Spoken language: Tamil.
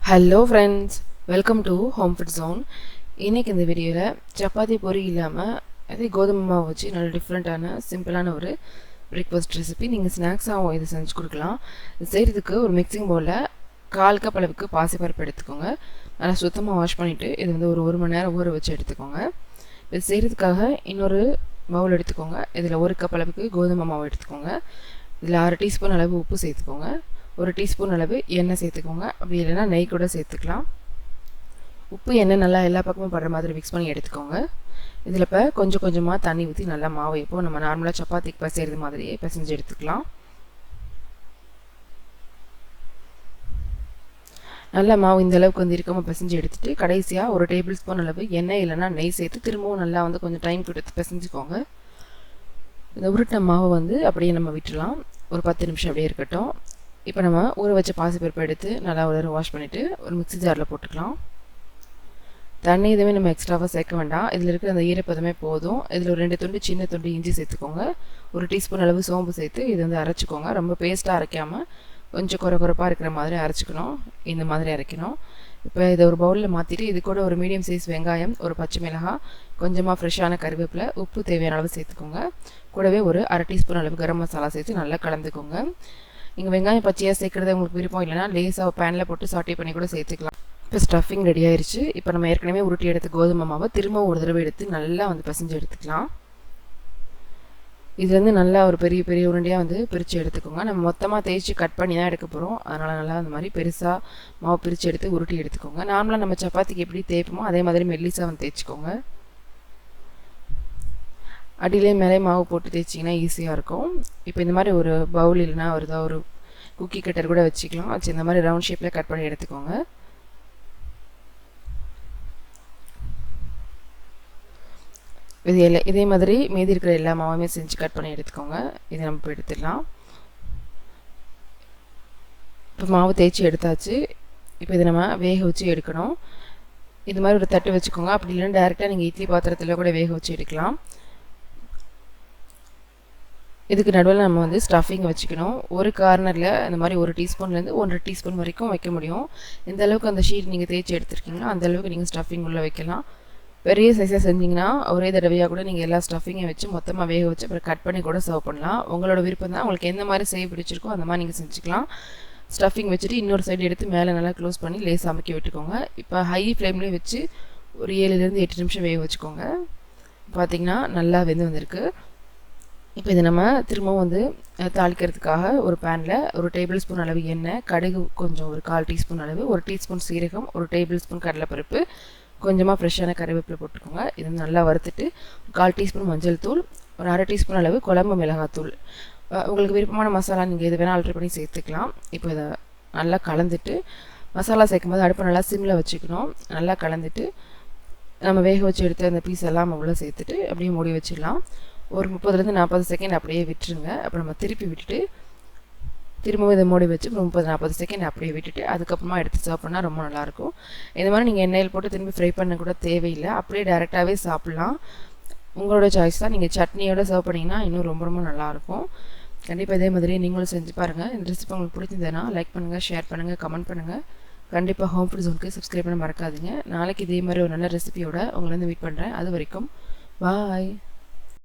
Hello friends, welcome to home food zone. இன்றைக்கி இந்த வீடியோவில் சப்பாத்தி பொரி இல்லாமல் அதே கோதுமை மாவு வச்சு நல்ல டிஃப்ரெண்ட்டான சிம்பிளான ஒரு பிரேக்ஃபாஸ்ட் ரெசிபி நீங்கள் ஸ்நாக்ஸாகவும் இது செஞ்சு கொடுக்கலாம். இது செய்கிறதுக்கு ஒரு மிக்சிங் பவுலில் 1/4 கப் அளவுக்கு பாசிப்பருப்பு எடுத்துக்கோங்க. நல்லா சுத்தமாக வாஷ் பண்ணிவிட்டு இது வந்து ஒரு மணி நேரம் ஊற வச்சு எடுத்துக்கோங்க. இது செய்கிறதுக்காக இன்னொரு பவுல் எடுத்துக்கோங்க. இதில் 1 கப் அளவுக்கு கோதுமை மாவு எடுத்துக்கோங்க. இதில் 1/2 டீஸ்பூன் அளவு உப்பு சேர்த்துக்கோங்க. 1 டீஸ்பூன் அளவு எண்ணெய் சேர்த்துக்கோங்க. அப்படி இல்லைன்னா நெய் கூட சேர்த்துக்கலாம். உப்பு எண்ணெய் நல்லா எல்லா பக்கமும் படுற மாதிரி மிக்ஸ் பண்ணி எடுத்துக்கோங்க. இதில் இப்போ கொஞ்சம் கொஞ்சமாக தண்ணி ஊற்றி நல்லா மாவு எப்போ நம்ம நார்மலாக சப்பாத்திக்கு பிசைறது மாதிரியே பிசைஞ்சு எடுத்துக்கலாம். நல்லா மாவு இந்த அளவுக்கு வந்து இருக்காமல் பிசைஞ்சு எடுத்துகிட்டு கடைசியாக 1 டேபிள் ஸ்பூன் அளவு எண்ணெய் இல்லைன்னா நெய் சேர்த்து திரும்பவும் நல்லா வந்து கொஞ்சம் டைம் கொடுத்து பிசைஞ்சுக்கோங்க. இந்த உருட்டை மாவை வந்து அப்படியே நம்ம விட்டுடலாம். ஒரு 10 நிமிஷம் அப்படியே இருக்கட்டும். இப்போ நம்ம ஊற வச்ச பாசிப்பருப்பை எடுத்து நல்லா ஒரு வாஷ் பண்ணிவிட்டு ஒரு மிக்ஸி ஜாரில் போட்டுக்கலாம். தண்ணி எதுவுமே நம்ம எக்ஸ்ட்ராவாக சேர்க்க வேண்டாம். இதில் இருக்கிற அந்த ஈரப்பதமே போதும். இதில் ஒரு 2 துண்டு சின்ன துண்டு இஞ்சி சேர்த்துக்கோங்க. 1 டீஸ்பூன் அளவு சோம்பு சேர்த்து இது வந்து அரைச்சிக்கோங்க. ரொம்ப பேஸ்ட்டாக அரைக்காமல் கொஞ்சம் குறைப்பாக இருக்கிற மாதிரி அரைச்சிக்கணும். இந்த மாதிரி அரைக்கணும். இப்போ இதை ஒரு பவுலில் மாற்றிட்டு இது கூட ஒரு மீடியம் சைஸ் வெங்காயம், ஒரு பச்சை மிளகாய், கொஞ்சமாக ஃப்ரெஷ்ஷான கருவேப்பிலை, உப்பு தேவையான அளவு சேர்த்துக்கோங்க. கூடவே ஒரு 1/2 டீஸ்பூன் அளவு கரம் மசாலா சேர்த்து நல்லா கலந்துக்கோங்க. நீங்கள் வெங்காயம் பச்சையாக சேர்க்குறது உங்களுக்கு விருப்பம் இல்லைனா லேசாக பேனில் போட்டு சாட்டே பண்ணி கூட சேர்த்துக்கலாம். இப்போ ஸ்டஃபிங் ரெடி ஆயிடுச்சு. இப்போ நம்ம ஏற்கனவே உருட்டி எடுத்த கோதுமை மாவை திரும்ப ஒரு தடவை எடுத்து நல்லா வந்து பிசைஞ்சு எடுத்துக்கலாம். இதுலேருந்து நல்லா ஒரு பெரிய பெரிய உருண்டையாக வந்து பிரித்து எடுத்துக்கோங்க. நம்ம மொத்தமாக தேய்ச்சி கட் பண்ணி தான் எடுக்க போகிறோம். அதனால் நல்லா அந்த மாதிரி பெருசாக மாவு பிரித்து எடுத்து உருட்டி எடுத்துக்கோங்க. நார்மலாக நம்ம சப்பாத்திக்கு எப்படி தேய்ப்போமோ அதே மாதிரி மெல்லிசாக வந்து தேய்ச்சிக்கோங்க. அடியிலே மேலே மாவு போட்டு தேய்ச்சிங்கன்னா ஈஸியாக இருக்கும். இப்போ இந்த மாதிரி ஒரு பவுல் இல்லைனா ஒரு குக்கி கட்டர் கூட வச்சுக்கலாம். வச்சு இந்த மாதிரி ரவுண்ட் ஷேப்பில் கட் பண்ணி எடுத்துக்கோங்க. இதே மாதிரி மீதி இருக்கிற எல்லா மாவுமே செஞ்சு கட் பண்ணி எடுத்துக்கோங்க. இதை நம்ம இப்போ எடுத்துடலாம். இப்போ மாவு தேய்ச்சி எடுத்தாச்சு. இப்போ இதை நம்ம வேக வச்சு எடுக்கணும். இது மாதிரி ஒரு தட்டு வச்சுக்கோங்க. அப்படி இல்லைன்னா டேரெக்டாக நீங்கள் இட்லி பாத்திரத்தில் கூட வேக வச்சு எடுக்கலாம். இதுக்கு நடுவில் நம்ம வந்து ஸ்டஃபிங் வச்சுக்கணும். ஒரு கார்னரில் இந்த மாதிரி 1 டீஸ்பூன்லேருந்து 1.5 டீஸ்பூன் வரைக்கும் வைக்க முடியும். எந்த அளவுக்கு அந்த ஷீட் நீங்கள் தேய்ச்சி எடுத்துருக்கீங்களோ அந்த அளவுக்கு நீங்கள் ஸ்டஃபிங் உள்ளே வைக்கலாம். பெரிய சைஸாக செஞ்சிங்கன்னா ஒரே தடவையாக கூட நீங்கள் எல்லா ஸ்டஃபிங்கையும் வச்சு மொத்தமாக வேக வச்சு அப்புறம் கட் பண்ணி கூட சர்வ் பண்ணலாம். உங்களோட விருப்பம் தான். உங்களுக்கு எந்த மாதிரி செய்ய பிடிச்சிருக்கோ அந்த மாதிரி நீங்கள் செஞ்சுக்கலாம். ஸ்டஃபிங் வச்சுட்டு இன்னொரு சைடு எடுத்து மேலே நல்லா க்ளோஸ் பண்ணி லேஸ் அமைக்க விட்டுக்கோங்க. இப்போ ஹை ஃப்ளேம்லேயே வச்சு ஒரு 7லேருந்து 8 நிமிஷம் வேக வச்சுக்கோங்க. பார்த்திங்கன்னா நல்லா வெந்து வந்திருக்கு. இப்போ இதை நம்ம திரும்பவும் வந்து தாளிக்கிறதுக்காக ஒரு பேனில் 1 டேபிள் ஸ்பூன் அளவு எண்ணெய், கடுகு கொஞ்சம் ஒரு 1/4 டீஸ்பூன் அளவு, 1 டீஸ்பூன் சீரகம், 1 டேபிள் ஸ்பூன் கடலைப்பருப்பு, கொஞ்சமாக ஃப்ரெஷ்ஷான கருவேப்பிலை போட்டுக்கோங்க. இது நல்லா வறுத்துட்டு 1/4 டீஸ்பூன் மஞ்சள் தூள், ஒரு 1/2 டீஸ்பூன் அளவு குழம்பு மிளகாத்தூள், உங்களுக்கு விருப்பமான மசாலா நீங்கள் எது வேணால் ஆல்ட்ரு பண்ணி சேர்த்துக்கலாம். இப்போ இதை நல்லா கலந்துட்டு மசாலா சேர்க்கும் போது அடுப்பை நல்லா சிம்மில் வச்சுக்கணும். நல்லா கலந்துட்டு நம்ம வேக வச்சு எடுத்து அந்த பீஸ் எல்லாம் நம்ம உள்ளே சேர்த்துட்டு அப்படியே மூடி வச்சிடலாம். ஒரு 30லேருந்து 40 செகண்ட் அப்படியே விட்டுருங்க. அப்புறம் நம்ம திருப்பி விட்டுட்டு திரும்பவும் இதை மூடி வச்சு 30-40 செகண்ட் அப்படியே விட்டுட்டு அதுக்கப்புறமா எடுத்து சர்வ் பண்ணால் ரொம்ப நல்லாயிருக்கும். இந்த மாதிரி நீங்கள் எண்ணெயில் போட்டு திரும்பி ஃப்ரை பண்ண கூட தேவையில்லை. அப்படியே டேரெக்டாகவே சாப்பிட்லாம். உங்களோட சாய்ஸ் தான். நீங்கள் சட்னியோட சர்வ் பண்ணிங்கன்னா இன்னும் ரொம்ப ரொம்ப நல்லாயிருக்கும். கண்டிப்பாக இதே மாதிரி நீங்களும் செஞ்சு பாருங்கள். இந்த ரெசிபி உங்களுக்கு பிடிச்சிருந்ததுன்னா லைக் பண்ணுங்கள், ஷேர் பண்ணுங்கள், கமெண்ட் பண்ணுங்கள். கண்டிப்பாக ஹோம் ஃபுட் ஜோனுக்கு சப்ஸ்கிரைப் பண்ண மறக்காதீங்க. நாளைக்கு இதே மாதிரி ஒரு நல்ல ரெசிபியோட உங்களை வந்து மீட் பண்ணுறேன். அது வரைக்கும் பாய்.